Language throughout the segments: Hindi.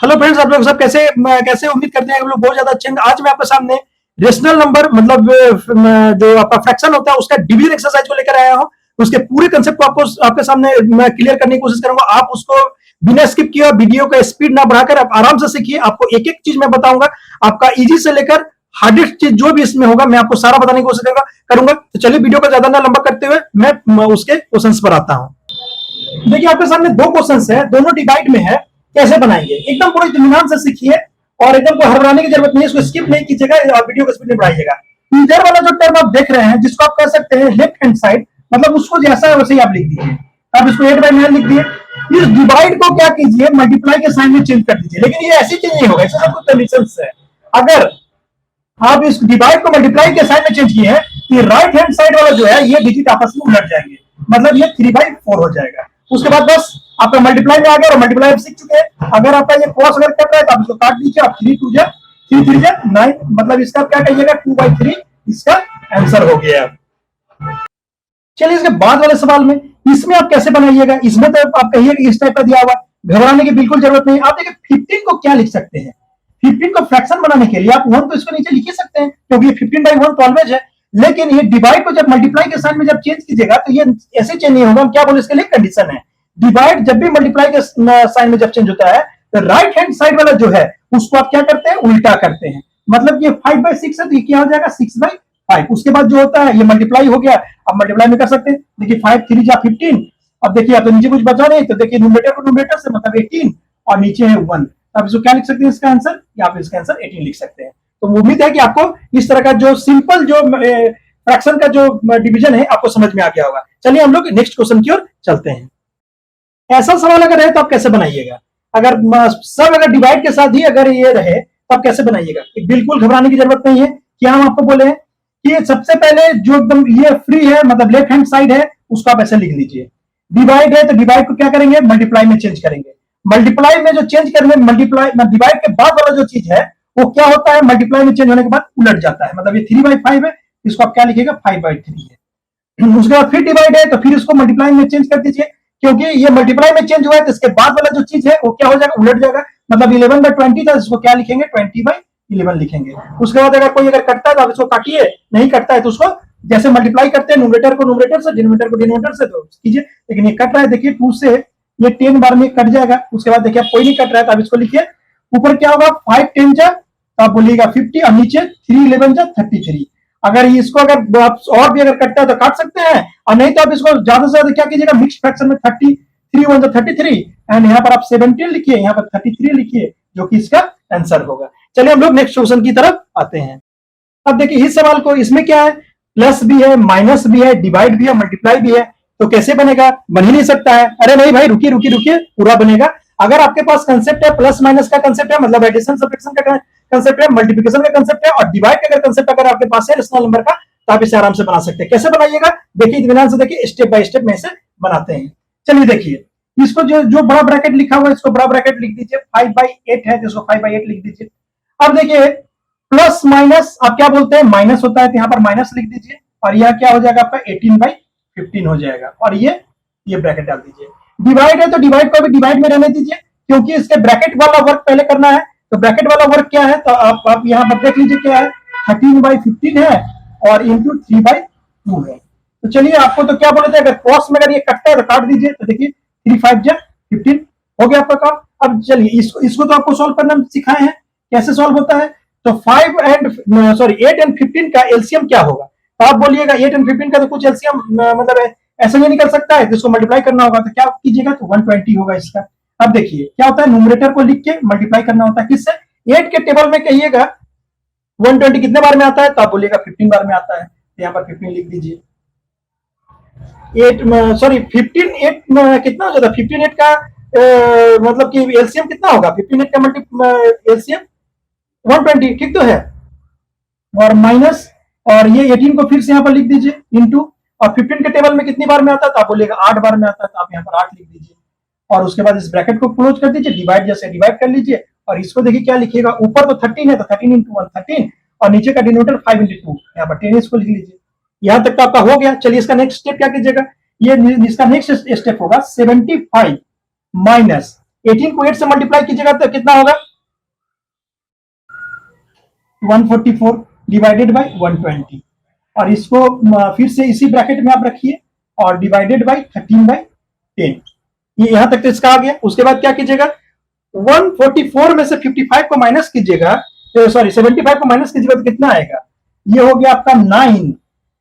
हेलो फ्रेंड्स, आप लोग सब कैसे कैसे उम्मीद करते हैं कि लोग बहुत ज्यादा अच्छे हैं। आज मैं आपके सामने रेशनल नंबर मतलब जो आपका फ्रैक्शन होता है उसका डिवीजन एक्सरसाइज को लेकर आया हूं। उसके पूरे कंसेप्ट को आपको आपके सामने मैं क्लियर करने की कोशिश करूंगा। आप उसको बिना स्किप किए वीडियो का स्पीड ना बढ़ाकर आप आराम से सीखिए। आपको एक एक चीज मैं बताऊंगा, आपका इजी से लेकर हार्डेस्ट चीज जो भी इसमें होगा मैं आपको सारा बताने की कोशिश करूंगा। तो चलिए वीडियो को ज्यादा ना लंबा करते हुए मैं उसके क्वेश्चंस पर आता हूं। देखिए आपके सामने दो क्वेश्चंस है, दोनों डिवाइड में है। कैसे बनाएंगे एकदम पूरे इत्मीनान से सीखिए और एकदम को हड़बड़ाने की जरूरत नहीं है। इसको स्किप नहीं कीजिएगा और वीडियो को स्पीड में बढ़ाइएगा। इधर वाला जो टर्म आप देख रहे हैं जिसको आप कह सकते हैं लेफ्ट हैंड साइड, मतलब उसको जैसा है वैसे ही आप लिख दीजिए। आप इसको 8/9 लिख दिए। इस डिवाइड को क्या कीजिए, मल्टीप्लाई के साइन में चेंज कर दीजिए। लेकिन ये ऐसी चीज नहीं होगा, इसमें सब कुछ कंडीशन है। अगर आप इस डिवाइड को मल्टीप्लाई के साइन में चेंज किए हैं तो राइट हैंड साइड वाला जो है ये डिजिट आपस में उलट जाएंगे, मतलब ये 3/4 हो जाएगा। उसके बाद बस आपका मल्टीप्लाई में आ गया और मल्टीप्लाई आप सीख चुके हैं। अगर आपका ये क्रॉस अगर कट रहा है तो आप इसको काट दीजिए। आप 3 2 3 3 9, मतलब इसका क्या कहिएगा 2/3, इसका आंसर हो गया। चलिए इसके बाद वाले सवाल में, इसमें आप कैसे बनाइएगा। इसमें तो आप कहिएगा इस टाइप का दिया हुआ, घबराने की बिल्कुल जरूरत नहीं। आप देखिए 15 को क्या लिख सकते हैं। 15 को फ्रैक्शन बनाने के लिए आप 1 तो इसको नीचे लिख ही सकते हैं क्योंकि ये 15/1 तो ऑलवेज है। लेकिन ये डिवाइड को जब मल्टीप्लाई के साइन में जब चेंज कीजिएगा तो ये ऐसे चेंज नहीं होगा। हम क्या बोले, इसके लिए कंडीशन है। डिवाइड जब भी मल्टीप्लाई के साइन में जब चेंज होता है तो राइट हैंड साइड वाला जो है उसको आप क्या करते हैं, उल्टा करते हैं। मतलब ये 5/6 है तो ये क्या हो जाएगा 6/5। उसके बाद जो होता है ये मल्टीप्लाई हो गया, अब मल्टीप्लाई में कर सकते हैं। देखिए 5 3 जा 15। अब देखिए अब तो नीचे कुछ बचा नहीं तो देखिए न्यूमरेटर को न्यूमरेटर से मतलब 18 और नीचे है 1। आप इसको क्या लिख सकते हैं, इसका आंसर, या आप इसका आंसर 18 लिख सकते हैं। तो उम्मीद है कि आपको इस तरह का जो सिंपल जो फ्रैक्शन का जो डिवीजन है आपको समझ में आ गया होगा। चलिए हम लोग नेक्स्ट क्वेश्चन की ओर चलते हैं। ऐसा सवाल अगर है तो आप कैसे बनाइएगा। अगर सब अगर डिवाइड के साथ ही अगर ये रहे तो आप कैसे बनाइएगा। बिल्कुल घबराने की जरूरत नहीं है। क्या हम आपको बोले कि सबसे पहले जो एकदम ये फ्री है मतलब लेफ्ट हैंड साइड है उसको आप ऐसे लिख लीजिए। डिवाइड है तो डिवाइड को क्या करेंगे, मल्टीप्लाई में चेंज करेंगे। मल्टीप्लाई में जो चेंज करेंगे, मल्टीप्लाई डिवाइड के बाद वाला जो चीज है वो क्या होता है, मल्टीप्लाई में चेंज होने के बाद उलट जाता है। मतलब ये 3/5 है, इसको आप क्या लिखिएगा 5/3 है। उसके बाद फिर डिवाइड है तो फिर इसको मल्टीप्लाई में चेंज कर दीजिए, क्योंकि ये मल्टीप्लाई में चेंज हुआ है तो इसके बाद वाला जो चीज है वो क्या हो जाएगा, उलट जाएगा। मतलब 11/20 था, इसको क्या लिखेंगे 20/11 लिखेंगे। उसके बाद अगर कोई अगर कटता है तो आप इसको काटिए, नहीं कटता है तो उसको जैसे मल्टीप्लाई करते हैं न्यूमरेटर को न्यूमरेटर से, डिनोमिनेटर को डिनोमिनेटर से, तो कीजिए। लेकिन ये कट रहा है, देखिए 2 से ये 10 बार में कट जाएगा। उसके बाद देखिए कोई नहीं कट रहा है तो आप इसको लिखिए। ऊपर क्या होगा 5 10 जा तो आप बोलिएगा 50 और नीचे 3 11 जा 33। अगर इसको अगर आप और भी अगर कटता है तो काट सकते हैं, और नहीं तो आप इसको ज्यादा से ज्यादा क्या कीजिएगा मिक्स फ्रैक्शन में 33 1 33 एंड यहाँ पर आप 17 लिखिए, यहाँ पर 33 लिखिए, जो कि इसका आंसर होगा। चलिए हम लोग नेक्स्ट क्वेश्चन की तरफ आते हैं। अब देखिए इस सवाल को, इसमें क्या है, प्लस भी है, माइनस भी है, डिवाइड भी है, मल्टीप्लाई भी है। तो कैसे बनेगा, बन ही नहीं सकता है। अरे नहीं भाई, रुकिए रुकिए रुकिए, पूरा बनेगा। अगर आपके पास कंसेप्ट है प्लस माइनस का कंसेप्ट है, मतलब एडिशन सब्ट्रैक्शन का कंसेप्ट है, मल्टीप्लिकेशन का कंसेप्ट है, और डिवाइड का कंसेप्ट अगर आपके पास है रेशनल नंबर का, तो आप इसे आराम से बना सकते हैं। कैसे बनाइएगा देखिए, इत्मीनान से देखिए, स्टेप बाय स्टेप में इसे बनाते हैं। चलिए देखिए, इसको जो बड़ा ब्रैकेट लिखा हुआ है इसको बड़ा ब्रैकेट लिख दीजिए। 5/8 है जिसको 5/8 लिख दीजिए। अब देखिए प्लस माइनस आप क्या बोलते हैं, माइनस होता है तो यहाँ पर माइनस लिख दीजिए, और यह क्या हो जाएगा आपका 18/15 हो जाएगा, और ये ब्रैकेट डाल दीजिए। डिवाइड है तो डिवाइड को भी डिवाइड में रहने दीजिए, क्योंकि इसके ब्रैकेट वाला वर्क पहले करना है। तो ब्रैकेट वाला वर्क क्या है, तो आप यहाँ पर देख लीजिए क्या है, 13/15 है और इंटू 3/2 है। तो चलिए आपको तो क्या बोले थे, अगर क्रॉस में अगर ये कटता है तो काट दीजिए। तो देखिए 3 5 जा 15 हो गया आपका काम। अब चलिए इसको तो आपको सॉल्व करना सिखाए हैं, कैसे सॉल्व होता है। तो 8 एंड 15 का एलसीएम क्या होगा। तो आप बोलिएगा 8 एंड 15 का तो कुछ एलसीएम मतलब ऐसे नहीं निकल सकता है, तो इसको मल्टीप्लाई करना होगा। तो क्या कीजिएगा, तो 120 होगा इसका। अब देखिए क्या होता है, न्यूमरेटर को लिख के मल्टीप्लाई करना होता है किससे, 8 के टेबल में कहिएगा 120 कितने बार में आता है, तो आप बोलिएगा 15 बार में आता है। तो यहाँ पर 15 लिख दीजिए। 15 8 कितना हो जाता है, 15 8 का मतलब कि एलसीएम कितना होगा, 15 8 का एलसीएम 120, ठीक तो है। और माइनस, और ये 18 को फिर से यहाँ पर लिख दीजिए इंटू, और 15 के टेबल में कितनी बार में आता है, तो आप बोलिएगा 8 बार में आता है, तो आप यहाँ पर 8 लिख दीजिए। और उसके बाद इस ब्रैकेट को क्लोज कर दीजिए, डिवाइड जैसे डिवाइड कर लीजिए, और इसको देखिए क्या लिखिएगा, ऊपर तो 13 है तो 13 इंटू 1 13, और नीचे का डिनोमिनेटर 5 इंटू 2, यहाँ पर 10 इसको लिख लीजिए। यहाँ तक तो आपका हो गया। चलिए इसका नेक्स्ट स्टेप क्या कीजिएगा, ये इसका नेक्स्ट स्टेप होगा 75 माइनस 18 को 8 से मल्टीप्लाई कीजिएगा तो कितना होगा 144 डिवाइडेड बाई 120, और इसको फिर से इसी ब्रैकेट में आप रखिए और डिवाइडेड बाई 13/10, ये यहां तक तो इसका आ गया। उसके बाद क्या कीजिएगा 144 में से 55 को माइनस कीजिएगा, सॉरी 75 को माइनस कीजिएगा तो कितना आएगा, ये हो गया आपका 9,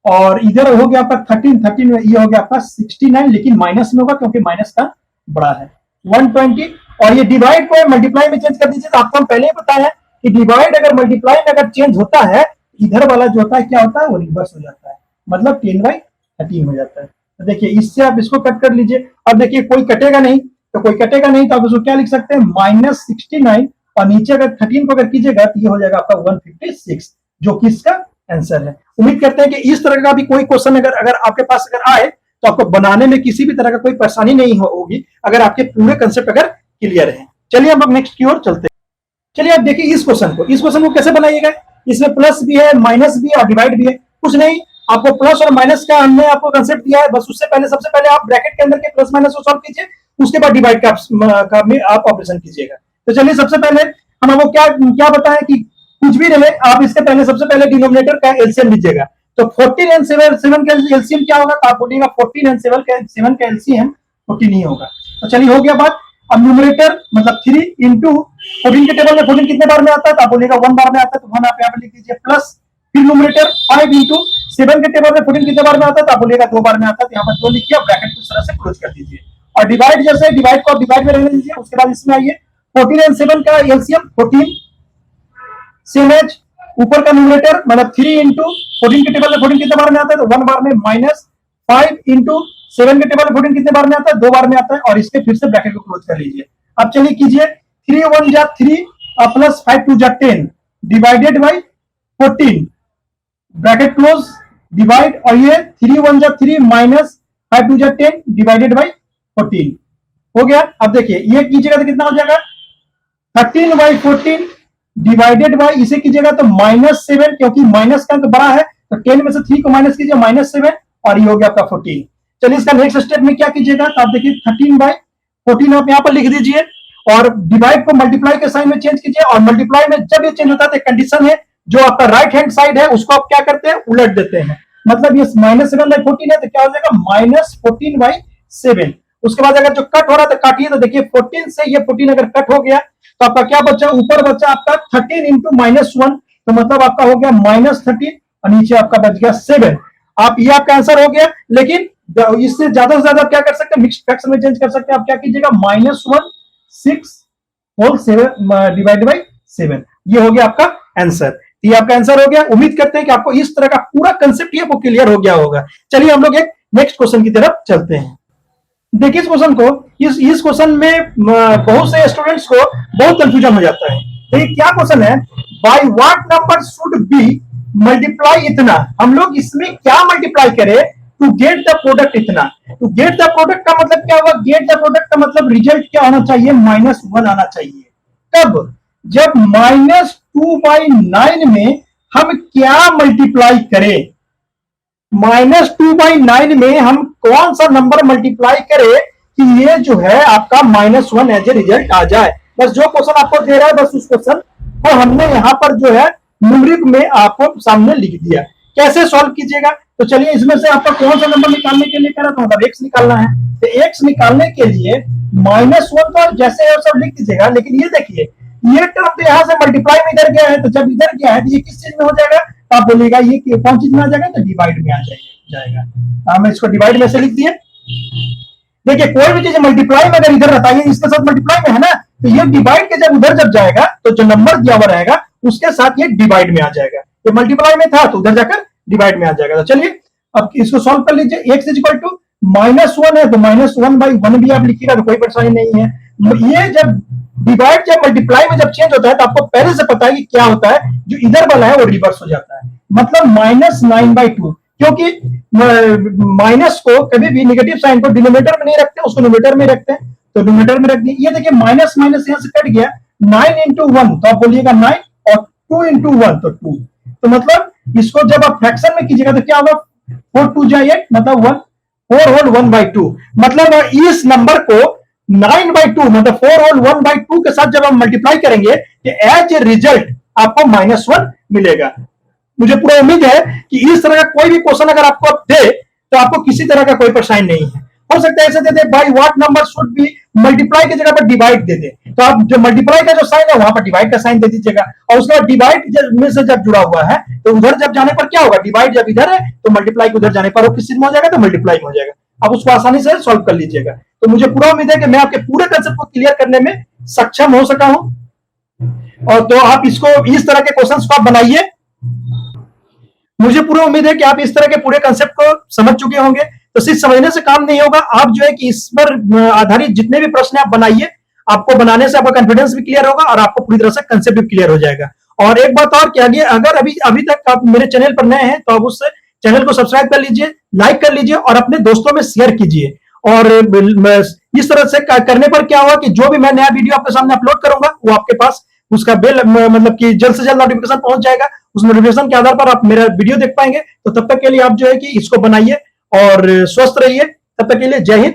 और इधर हो गया आपका 13 में ये हो गया आपका 69, लेकिन माइनस में होगा क्योंकि माइनस का बड़ा है 120, और ये डिवाइड को मल्टीप्लाई में चेंज कर दीजिए। तो आपको हम पहले ही बताया है कि डिवाइड अगर मल्टीप्लाई में अगर चेंज होता है, इधर वाला जो होता है क्या होता है वो रिवर्स हो जाता है, मतलब 10/13 हो जाता है। तो देखिए इससे आप इसको कट कर लीजिए, अब देखिए कोई कटेगा नहीं, तो कोई कटेगा नहीं तो आप इसको क्या लिख सकते हैं -69, और नीचे अगर 13 को अगर कीजिएगा तो ये हो जाएगा आपका 156, जो कि इसका आंसर है। उम्मीद करते हैं कि इस तरह का भी कोई क्वेश्चन अगर आपके पास अगर आए तो आपको बनाने में किसी भी तरह का कोई परेशानी नहीं होगी, अगर आपके पूरे कंसेप्ट अगर क्लियर है। चलिए हम लोग नेक्स्ट की ओर चलते हैं। चलिए आप देखिए इस क्वेश्चन को कैसे बनाइएगा। इसमें प्लस भी है, माइनस भी है और डिवाइड भी है। कुछ नहीं, आपको प्लस और माइनस का हमने आपको कंसेप्ट दिया है, बस उससे पहले सबसे पहले आप ब्रैकेट के अंदर के प्लस माइनस को सॉल्व कीजिए, उसके बाद डिवाइड का में आप ऑपरेशन कीजिएगा। तो चलिए सबसे पहले हम आपको क्या बताएं कि कुछ भी रहे, आप इसके पहले सबसे पहले डिनोमिनेटर का एलसीएम लीजिएगा। तो 14 एंड 7 का एलसीएम क्या होगा, तो आप बोलिएगा 14 एंड 7 का एलसीएम 14 ही होगा। तो चलिए हो गया बात। अब न्यूमरेटर मतलब 3 इंटू 14 के टेबल में 14 कितने बार में आता है, तो आप बोलिएगा 1 बार में आता है, तो 1 आप यहाँ पे लिख दीजिए, प्लस फिर न्यूमरेटर 5 इंटू 7 के टेबल में 14 कितने बार में आता है, तो आप बोलिएगा 2 बार में आता है, तो यहाँ पर 2 लिखिए, ब्रैकेट को इस तरह से क्लोज कर दीजिए। और डिवाइड जैसे डिवाइड को डिवाइड में रहने दीजिए। उसके बाद इसमें आइए 14 एंड 7 का एलसीएम 14, सेम एज ऊपर का न्यूमरेटर मतलब 3 इंटू 14 के टेबल में 14 कितने बार में आता है, तो 1 बार में, माइनस 5 इंटू 7 के टेबल में 14 कितने बार में आता है, 2 बार में आता है, और इसके फिर से ब्रैकेट को क्लोज कर लीजिए। अब चलिए कीजिए 3 1 जा 3 प्लस 5 2 जा 10 divided by 14, bracket close, divide, और ये 3 1 जा 3 माइनस 5 2 जा 10 डिवाइडेड बाई 14 हो गया। अब देखिए ये कीजिएगा तो कितना हो जाएगा 13/14 डिवाइडेड बाई, इसे कीजिएगा तो -7, क्योंकि माइनस का अंक बड़ा है, तो 10 में से 3 को माइनस कीजिए -7, और ये हो गया आपका 14। चलिए इसका नेक्स्ट स्टेप में क्या कीजिएगा, तो आप देखिए 13/14 आप यहाँ पर लिख दीजिए, और डिवाइड को मल्टीप्लाई के साइन में चेंज कीजिए, और मल्टीप्लाई में जब ये चेंज होता है तो कंडीशन है, जो आपका राइट हैंड साइड है उसको आप क्या करते हैं, उलट देते हैं। मतलब ये -7/14 है तो क्या हो जाएगा -14/7। उसके बाद अगर जो कट हो रहा है तो काटिए, तो देखिए 14 से ये 14 अगर कट हो गया तो आपका क्या बचा, ऊपर बचा आपका 13 इंटू -1, तो मतलब आपका हो गया -13, और नीचे आपका बच गया 7। आप ये आपका आंसर हो गया। लेकिन इससे ज्यादा से ज्यादा क्या कर सकते हैं, मिक्स्ड फ्रैक्शन में चेंज कर सकते हैं। आप क्या कीजिएगा -1/6 डिवाइड बाई 7, ये हो गया आपका आंसर। ये आपका आंसर हो गया। उम्मीद करते हैं कि आपको इस तरह का पूरा कंसेप्ट ये आपको क्लियर हो गया होगा। चलिए हम लोग एक नेक्स्ट क्वेश्चन की तरफ चलते हैं। देखिए इस क्वेश्चन को, इस क्वेश्चन में बहुत से स्टूडेंट्स को बहुत कंफ्यूजन हो जाता है। देखिए क्या क्वेश्चन है, by what number should be multiply इतना, हम लोग इसमें क्या मल्टीप्लाई करें टू गेट द प्रोडक्ट इतना। टू गेट द प्रोडक्ट का मतलब क्या हुआ, गेट द प्रोडक्ट का मतलब रिजल्ट क्या होना चाहिए, -1 आना चाहिए। कब, जब -2/9 में हम क्या मल्टीप्लाई करें, -2/9 में हम कौन सा नंबर मल्टीप्लाई करें कि ये जो है आपका -1 एज ए रिजल्ट आ जाए। बस जो क्वेश्चन आपको दे रहा है, बस उस क्वेश्चन को हमने यहां पर जो है न्यूमेरिक में आपको सामने लिख दिया। कैसे सॉल्व कीजिएगा, तो चलिए इसमें से आपको कौन सा नंबर निकालने के लिए करा, तो मतलब x निकालना है। तो x निकालने के लिए -1 तो जैसे है सब लिख दीजिएगा, लेकिन ये देखिए ये टर्म तो यहां से मल्टीप्लाई में इधर गया है, तो जब इधर गया है तो ये किस चीज में हो जाएगा, तो आप बोलिएगा ये कौन चीज में आ जाएगा, तो डिवाइड में आ जाएगा। हम इसको डिवाइड में से लिख दिए। देखिए कोई भी चीज मल्टीप्लाई में अगर इधर रहता है, इसके साथ मल्टीप्लाई में है ना, तो ये डिवाइड के जब उधर जब जाएगा तो जो नंबर दिया हुआ रहेगा उसके साथ ये डिवाइड में आ जाएगा। ये मल्टीप्लाई में था तो उधर जाकर डिवाइड में आ जाएगा। तो चलिए अब इसको सॉल्व कर लीजिए। x इक्वल टू -1 है तो -1/1 भी आप लिखिएगा तो कोई परेशानी नहीं है। ये जब डिवाइड जब मल्टीप्लाई में जब चेंज होता है तो आपको पहले से पता है कि क्या होता है, जो इधर वाला है वो रिवर्स हो जाता है, मतलब -9/2। क्योंकि माइनस को कभी भी नेगेटिव साइन को डिनोमिनेटर में नहीं रखते, उसको न्यूमरेटर में रखते हैं, तो न्यूमरेटर में रख दिए। ये देखिए माइनस माइनस यहां से कट गया, 9 इंटू 1 तो आप बोलिएगा 9, और 2 इंटू 1 तो 2। तो मतलब इसको जब आप फ्रैक्शन में कीजिएगा तो क्या होगा, 4 2 जा 8, मतलब 1 4 होल 1/2। मतलब इस नंबर को 9/2 मतलब 4 होल 1/2 के साथ जब हम मल्टीप्लाई करेंगे तो एज ए रिजल्ट आपको -1 मिलेगा। मुझे पूरा उम्मीद है कि इस तरह का कोई भी क्वेश्चन अगर आपको दे तो आपको किसी तरह का कोई परेशानी नहीं है। हो सकता है ऐसे दे दे by what number should be, multiply की जगह पर डिवाइड दे दे, तो आप जो मल्टीप्लाई का जो साइन है वहां पर डिवाइड का साइन दे दीजिएगा, और उसके बाद डिवाइड में से जब जुड़ा हुआ है तो उधर जब जाने पर क्या होगा, डिवाइड जब इधर है तो मल्टीप्लाई उधर जाने पर वो किस चीज में हो जाएगा, तो मल्टीप्लाई में हो जाएगा। आप उसको आसानी से सॉल्व कर लीजिएगा। तो मुझे पूरा उम्मीद है कि मैं आपके पूरे कंसेप्ट को क्लियर करने में सक्षम हो सका हूं, और तो आप इसको इस तरह के क्वेश्चंस को आप बनाइए। मुझे पूरी उम्मीद है कि आप इस तरह के पूरे कंसेप्ट को समझ चुके होंगे। तो सिर्फ समझने से काम नहीं होगा, आप जो है कि इस पर आधारित जितने भी प्रश्न आप बनाइए, आपको बनाने से आपका कॉन्फिडेंस भी क्लियर होगा और आपको पूरी तरह से कंसेप्ट भी क्लियर हो जाएगा। और एक बात और, कि अगर अभी तक आप मेरे चैनल पर नए हैं तो आप उस चैनल को सब्सक्राइब कर लीजिए, लाइक कर लीजिए और अपने दोस्तों में शेयर कीजिए। और इस तरह से करने पर क्या होगा कि जो भी मैं नया वीडियो आपके सामने अपलोड करूंगा वो आपके पास उसका बेल मतलब कि जल्द से जल्द नोटिफिकेशन पहुंच जाएगा। उस नोटिफिकेशन के आधार पर आप मेरा वीडियो देख पाएंगे। तो तब तक के लिए आप जो है कि इसको बनाइए और स्वस्थ रहिए। तब तक के लिए जय हिंद,